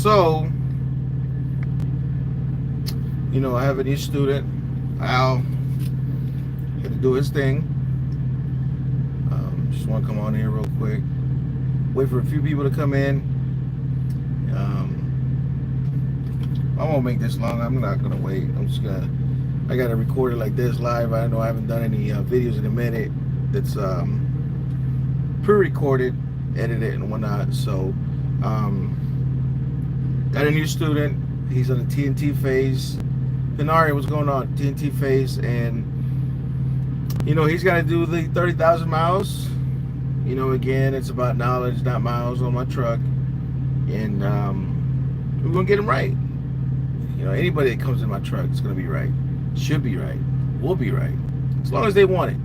So, you know, I have a new student. Al had to do his thing. Just want to come on here real quick. Wait for a few people to come in. I won't make this long. I'm not gonna wait. I gotta record it like this live. I know I haven't done any videos in a minute. That's pre-recorded, edited, and whatnot. So, got a new student. He's on the TNT phase. Denari, what's going on? TNT phase, and you know he's gotta do the 30,000 miles. You know, again, it's about knowledge, not miles on my truck, and we're gonna get him right. You know, anybody that comes in my truck is gonna be right, should be right, will be right, as long as they want it.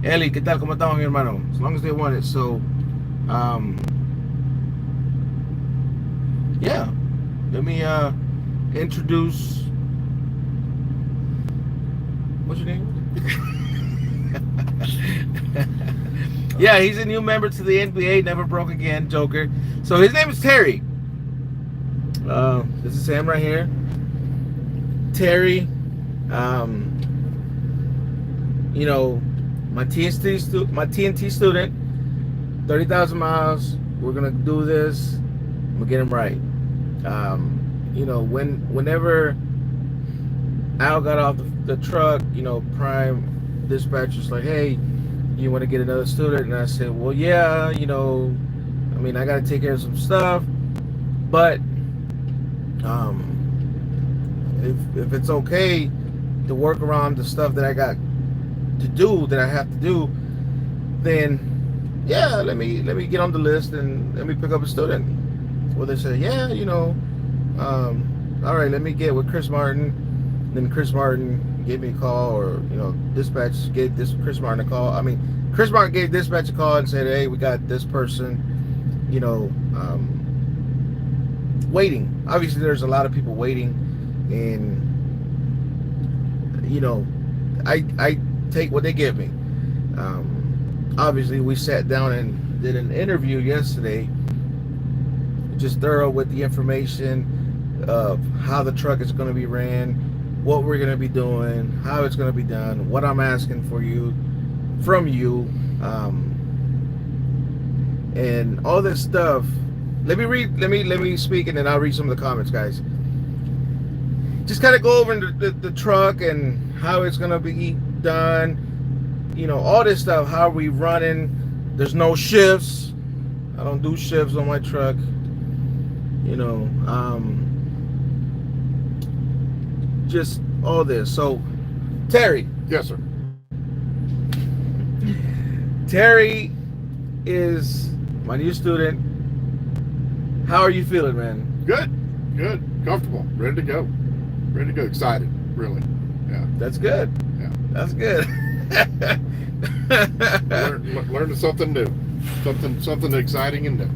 Eli, ¿qué tal? ¿Cómo estamos, mi hermano? As long as they want it. So, yeah, let me introduce. What's your name? Yeah, he's a new member to the NBA, never broke again, Joker. So his name is Terry. This is Sam right here. Terry, you know, my TNT student, 30,000 miles. We're gonna do this. We'll get him right. You know, whenever Al got off the truck, you know, Prime dispatcher's like, hey, you want to get another student? And I said, well, yeah, you know, I mean, I got to take care of some stuff, but if it's okay to work around the stuff that I got to do, that I have to do, then yeah, let me get on the list and let me pick up a student. Well, they said, yeah, you know, all right, let me get with Chris Martin. Then Chris Martin gave me a call, or you know, dispatch gave Chris Martin a call. I mean, Chris Martin gave dispatch a call and said, hey, we got this person, you know, waiting. Obviously, there's a lot of people waiting, and you know, I take what they give me. Obviously, we sat down and did an interview yesterday, just thorough with the information of how the truck is going to be ran, what we're going to be doing, how it's going to be done, what I'm asking from you, and all this stuff. Let me speak, and then I'll read some of the comments, guys. Just kind of go over the truck and how it's going to be done, you know, all this stuff, how are we running. There's no shifts. I don't do shifts on my truck, you know. Just all this. So, Terry. Yes, sir. Terry is my new student. How are you feeling, man? Good, comfortable, ready to go, excited, really. Yeah, that's good. Yeah, that's good. Learning something new, something exciting and new.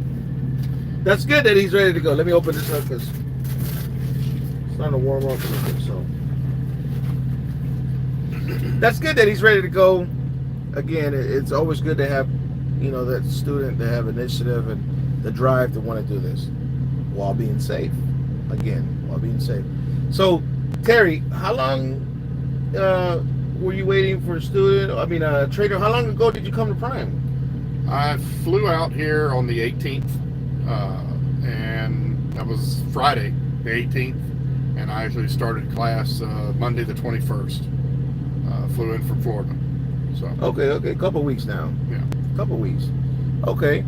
That's good that he's ready to go. Let me open this up because it's starting to warm up a little bit. So that's good that he's ready to go. Again, it's always good to have, you know, that student to have initiative and the drive to want to do this while being safe. Again, while being safe. So, Terry, how long were you waiting for a student? I mean, a trader. How long ago did you come to Prime? I flew out here on the 18th, and that was Friday, the 18th, and I actually started class Monday, the 21st. Flew in from Florida. So okay, a couple weeks now. Yeah, couple weeks. Okay,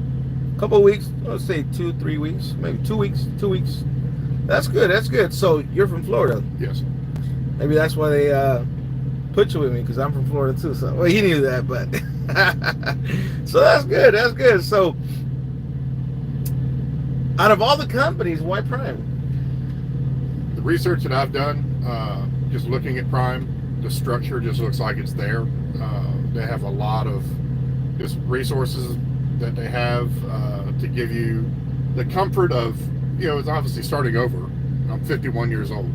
couple weeks. Let's say 2-3 weeks, maybe 2 weeks. 2 weeks. That's good. So you're from Florida? Yes. Maybe that's why they put you with me, because I'm from Florida too. So, well, he knew that, but so that's good. So, out of all the companies, why Prime? The research that I've done, just looking at Prime, the structure just looks like it's there. They have a lot of just resources that they have to give you the comfort of, you know, it's obviously starting over. I'm 51 years old,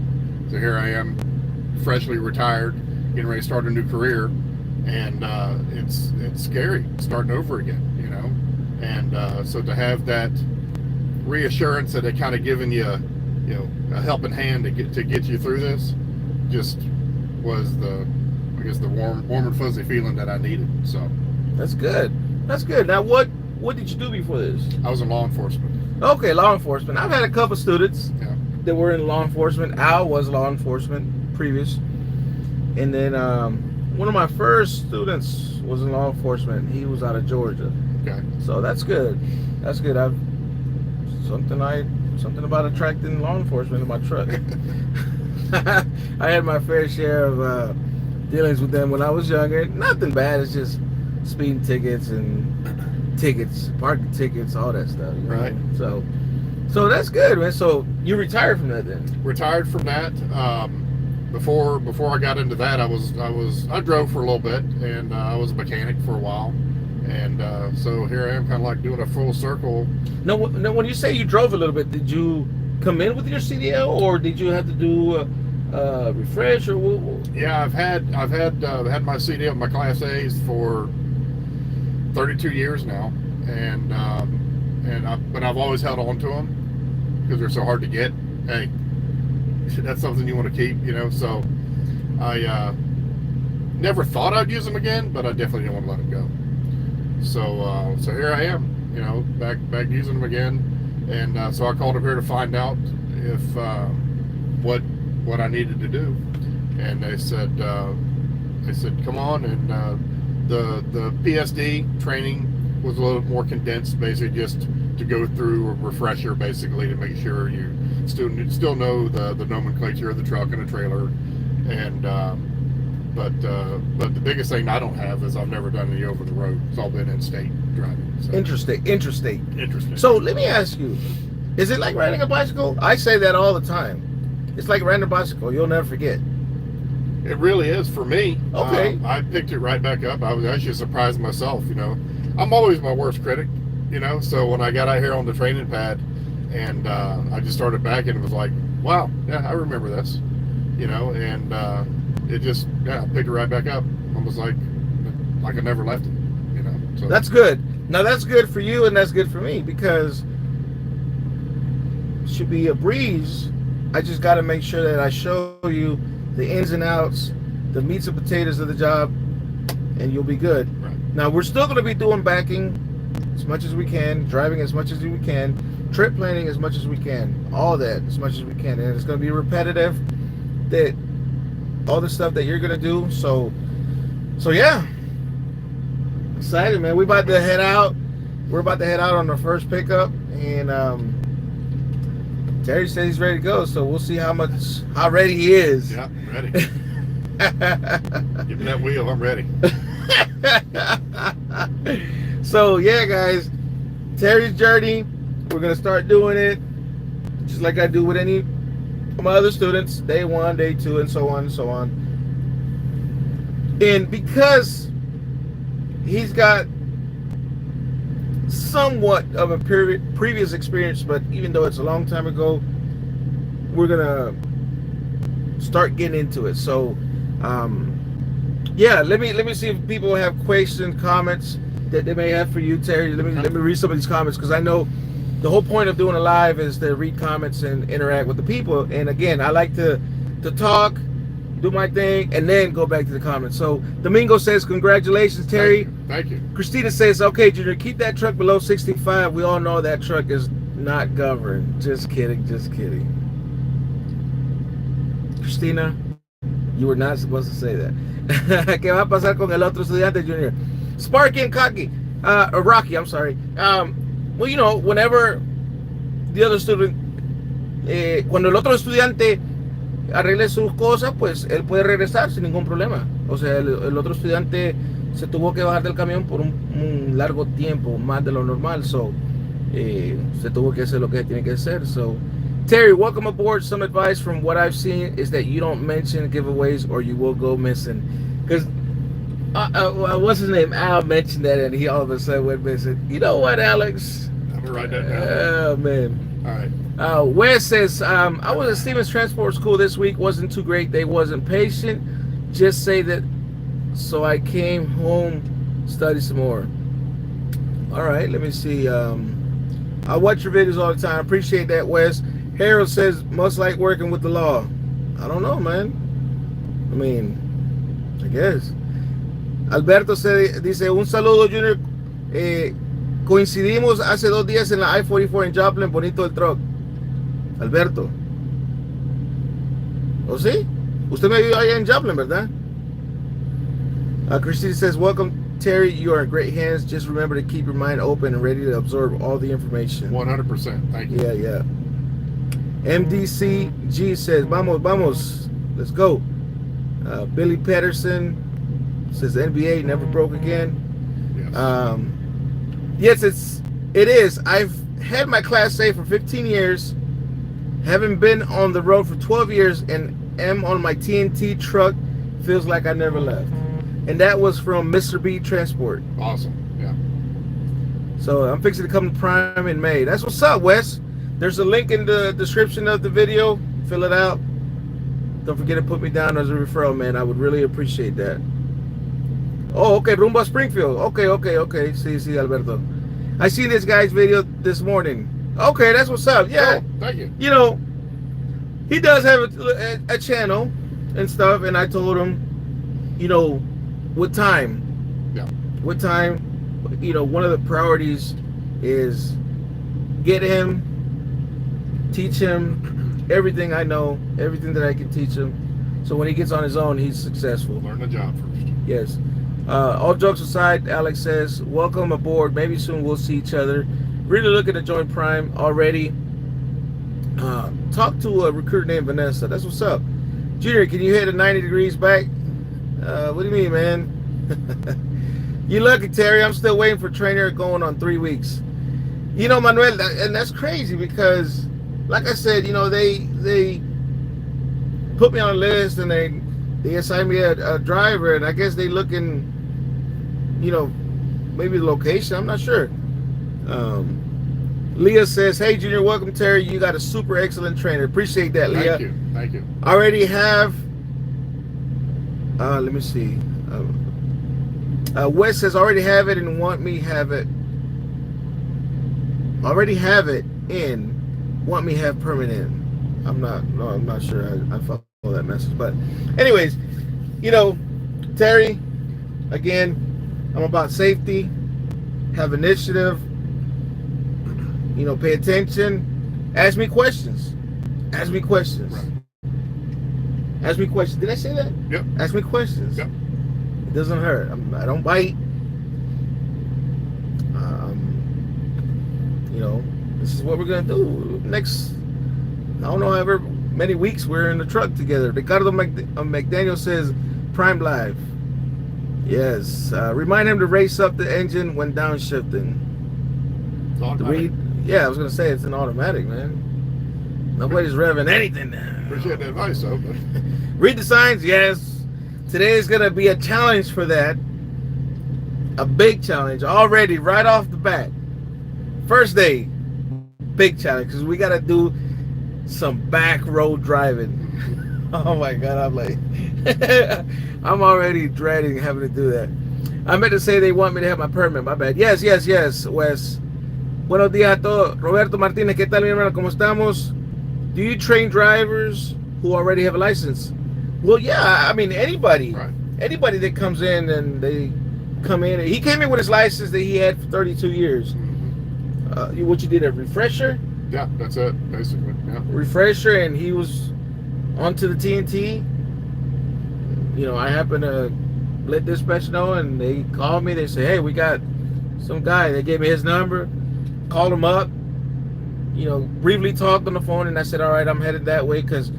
so here I am, freshly retired, getting ready to start a new career, and it's scary starting over again, you know. And so to have that reassurance that it kind of giving you, a helping hand to get you through this, just was the warm and fuzzy feeling that I needed. So that's good. That's good. Now, what did you do before this? I was in law enforcement. Okay, law enforcement. I've had a couple students Yeah. that were in law enforcement. Al was law enforcement previous, and then one of my first students was in law enforcement. He was out of Georgia. Okay. So that's good. That's good. Something about attracting law enforcement in my truck. I had my fair share of dealings with them when I was younger. Nothing bad. It's just speeding tickets and parking tickets, all that stuff. You know? Right. So that's good, man. So you retired from that then? Retired from that. Before I got into that, I drove for a little bit, and I was a mechanic for a while, and so here I am, kind of like doing a full circle. No, when you say you drove a little bit, did you come in with your CDL, or did you have to do refresh, or what? Yeah, I've had my CDL, my Class A's for 32 years now, but I've always held on to them because they're so hard to get. Hey, that's something you want to keep, So I never thought I'd use them again, but I definitely didn't want to let them go. So here I am, back using them again, and so I called up here to find out if what I needed to do, and they said come on, and the PSD training was a little more condensed, basically just to go through a refresher, basically to make sure you still know the nomenclature of the truck and the trailer, and but the biggest thing I don't have is I've never done any over the road. It's all been in-state driving. So. Interstate. So let me ask you, is it like riding a bicycle? I say that all the time. It's like riding a bicycle. You'll never forget. It really is for me. Okay. I picked it right back up. I was actually surprised myself. I'm always my worst critic. So when I got out here on the training pad, and I just started back, and it was like, wow, yeah, I remember this. And it just, I picked it right back up. Almost like I never left it. So that's good. Now that's good for you, and that's good for me, because it should be a breeze. I just got to make sure that I show you the ins and outs, the meats and potatoes of the job, and you'll be good. Right. Now we're still going to be doing backing as much as we can, driving as much as we can, trip planning as much as we can, all that as much as we can, and it's going to be repetitive. That all the stuff that you're going to do. So yeah, excited, man. We're about to head out on our first pickup, and Terry says he's ready to go, so we'll see how ready he is. Yeah, ready. Give me that wheel, I'm ready. So yeah, guys, Terry's journey, we're gonna start doing it just like I do with any of my other students, day 1, day 2, and so on and so on. And because he's got somewhat of a previous experience, but even though it's a long time ago, we're gonna start getting into it. So yeah, let me see if people have questions, comments that they may have for you, Terry. Let me read some of these comments, because I know the whole point of doing a live is to read comments and interact with the people. And again, I like to talk, do my thing, and then go back to the comments. So Domingo says, congratulations, Terry. Thank you. Christina says, okay, Junior, keep that truck below 65. We all know that truck is not governed. Just kidding. Christina, you were not supposed to say that. ¿Qué va a pasar con el otro estudiante, Junior? Sparky and Cocky, Rocky, I'm sorry. Well, whenever the other student, cuando el otro estudiante arregle sus cosas, pues él puede regresar sin ningún problema. O sea, el otro estudiante se tuvo que bajar del camión por un largo tiempo, más de lo normal, so se tuvo que hacer lo que tiene que hacer. So, Terry, welcome aboard. Some advice from what I've seen is that you don't mention giveaways or you will go missing. Because what's his name? Al mentioned that, and he all of a sudden went missing. You know what, Alex? I'm gonna write that down. Oh man. All right. Wes says, I was at Stevens Transport School this week. Wasn't too great. They wasn't patient. Just say that. So I came home, study some more. All right. Let me see. I watch your videos all the time. Appreciate that, Wes. Harold says, must like working with the law. I don't know, man. I mean, I guess. Alberto dice, un saludo, Junior. Coincidimos hace 2 días en la I-44 en Joplin. Bonito el truck. Alberto. ¿O sí? Usted me vio allá en Joplin, ¿verdad? Christine says, welcome, Terry. You are in great hands. Just remember to keep your mind open and ready to absorb all the information. 100%. Thank you. Yeah. MDCG says, vamos. Let's go. Billy Patterson says, the NBA never broke again. Yes. Yes, it is. I've had my Class A for 15 years. Haven't been on the road for 12 years and am on my TNT truck. Feels like I never left. And that was from Mr. B Transport. Awesome. Yeah. So I'm fixing to come to Prime in May. That's what's up, Wes. There's a link in the description of the video. Fill it out. Don't forget to put me down as a referral, man. I would really appreciate that. Oh, okay. Rumba Springfield. Okay. See, Alberto. I seen this guy's video this morning. Okay, that's what's up. Yeah. Oh, thank you. You know, he does have a channel and stuff, and I told him, you know, with time. Yeah. With time, you know, one of the priorities is get him, teach him everything I know, everything that I can teach him. So when he gets on his own, he's successful. Learn the job first. Yes. All jokes aside, Alex says, welcome aboard. Maybe soon we'll see each other. Really looking to join Prime already. Talk to a recruiter named Vanessa. That's what's up. Junior, can you hit a 90 degrees back? What do you mean, man? You lucky, Terry. I'm still waiting for trainer going on 3 weeks. You know, Manuel, and that's crazy because, like I said, you know, they put me on a list and they assigned me a driver, and I guess they looking, you know, maybe the location. I'm not sure. Leah says, hey, Junior, welcome, Terry. You got a super excellent trainer. Appreciate that, Leah. Thank you. Already have, let me see. Wes says, already have it and want me have it. Already have it in, want me have permanent. I'm not sure. I follow that message. But anyways, you know, Terry, again, I'm about safety, have initiative, you know, pay attention, ask me questions. Right. Ask me questions. Did I say that? Yep. Ask me questions. Yep. It doesn't hurt. I don't bite. You know, this is what we're gonna do next. I don't know, however many weeks we're in the truck together. Ricardo McDaniel says, Prime Live. Yes. Remind him to race up the engine when downshifting. Yeah, I was gonna say it's an automatic, man. Nobody's revving anything now. Appreciate the advice, though. But... Read the signs, yes. Today is gonna be a challenge for that. A big challenge already, right off the bat. First day, big challenge, because we gotta do some back road driving. Oh my God, I'm like, I'm already dreading having to do that. I meant to say they want me to have my permit. My bad. Yes, Wes. Buenos días a todos. Roberto Martínez, ¿qué tal, mi hermano? ¿Cómo estamos? Do you train drivers who already have a license? Well, yeah. I mean, anybody. Right. Anybody that comes in and they come in. He came in with his license that he had for 32 years. What you did, a refresher? Yeah, that's it, basically. Yeah. Refresher, and he was onto the TNT. You know, I happened to let dispatch know, and they called me. They said, hey, we got some guy. They gave me his number. Called him up, you know, briefly talked on the phone, and I said, all right, I'm headed that way, because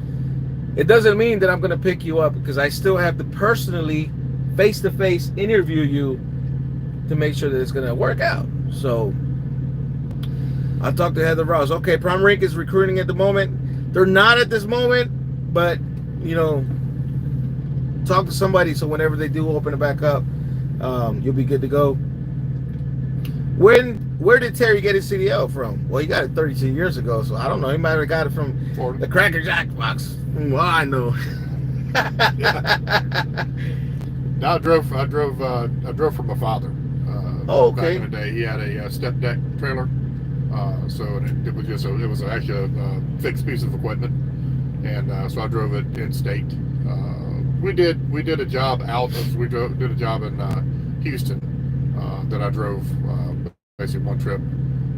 it doesn't mean that I'm going to pick you up, because I still have to personally, face-to-face interview you to make sure that it's going to work out. So I talked to Heather Ross. Okay, Prime Rink is recruiting at the moment. They're not at this moment, but, you know, talk to somebody so whenever they do open it back up, you'll be good to go. Where did Terry get his CDL from? Well, he got it 32 years ago, so I don't know. He might have got it from Florida. The Cracker Jack box. Well, I know. No, I drove from my father. Oh, okay. Back in the day, he had a step deck trailer. So it was just it was actually a fixed piece of equipment, and so I drove it in state. We did a job did a job in Houston that I drove basically one trip,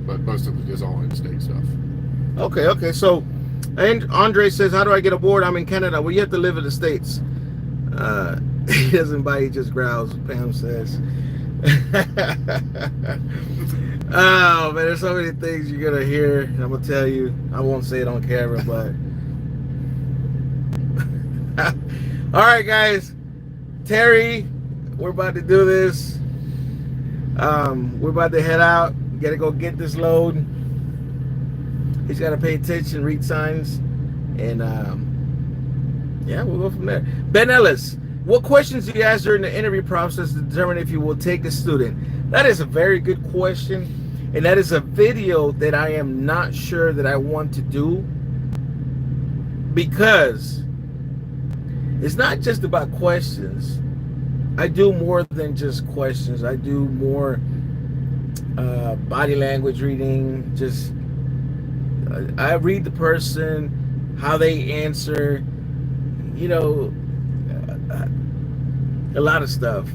but most of it is all in state stuff. Okay. So, and Andre says, how do I get aboard? I'm in Canada. Well, you have to live in the States. He doesn't bite, he just growls, Pam says. Oh, man, there's so many things you're going to hear. I'm going to tell you. I won't say it on camera, but... All right, guys. Terry, we're about to do this. We're about to head out. We got to go get this load. He's got to pay attention, read signs, and yeah, we'll go from there. Ben Ellis, what questions do you ask during the interview process to determine if you will take a student? That is a very good question, and that is a video that I am not sure that I want to do, because it's not just about questions. I do more than just questions. I do more body language reading. Just I read the person, how they answer, you know, a lot of stuff.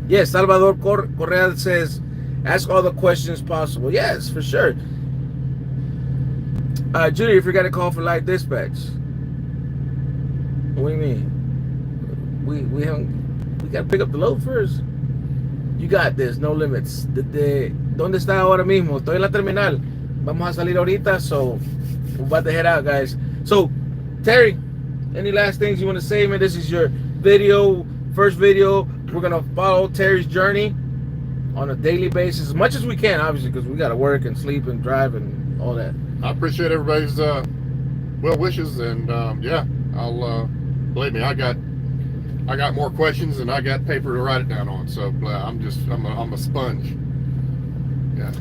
Yes, Salvador Correa says, ask all the questions possible. Yes, for sure. Junior, if you got a call for live dispatch. What do you mean? We got to pick up the load first. You got this, no limits. ¿Dónde está ahora mismo? Estoy en la terminal. Vamos a salir ahorita, so we're about to head out, guys. So, Terry, any last things you want to say, man? This is your video, first video. We're going to follow Terry's journey on a daily basis, as much as we can, obviously, because we got to work and sleep and drive and all that. I appreciate everybody's well wishes, and yeah, I'll believe me, I got more questions and I got paper to write it down on. So I'm a sponge. Yeah,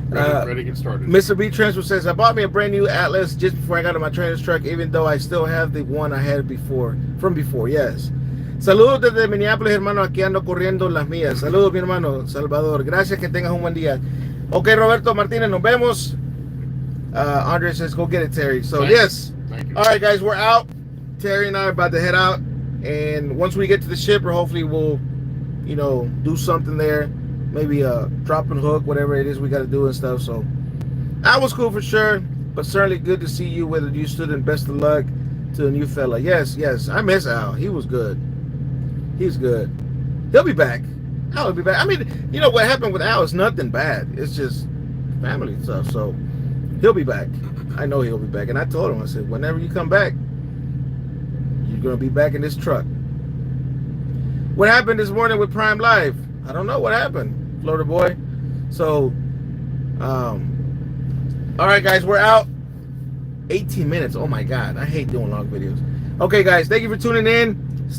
ready to get started. Mr. B Transfer says, I bought me a brand new Atlas just before I got on my trainer's truck, even though I still have the one I had from before. Yes. Saludos desde Minneapolis, hermano. Aquí ando corriendo las mías. Saludos, mi hermano Salvador. Gracias, que tengas un buen día. Okay, Roberto Martinez, nos vemos. Andre says, go get it, Terry. So, yes. Thank you. All right, guys, we're out. Terry and I are about to head out. And once we get to the shipper, hopefully we'll, you know, do something there. Maybe drop and hook, whatever it is we got to do and stuff. So that was cool for sure. But certainly good to see you with a new student. Best of luck to the new fella. Yes. I miss Al. He was good. He's good. He'll be back. Al will be back. I mean, you know, what happened with Al is nothing bad. It's just family stuff. So he'll be back. I know he'll be back. And I told him, I said, whenever you come back, you're going to be back in this truck. What happened this morning with Prime Live? I don't know what happened, Florida boy. So, all right, guys, we're out. 18 minutes. Oh, my God. I hate doing long videos. Okay, guys, thank you for tuning in.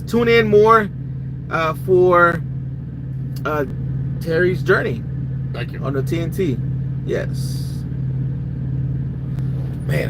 Tune in more for Terry's journey. Thank you. On the TNT. Yes.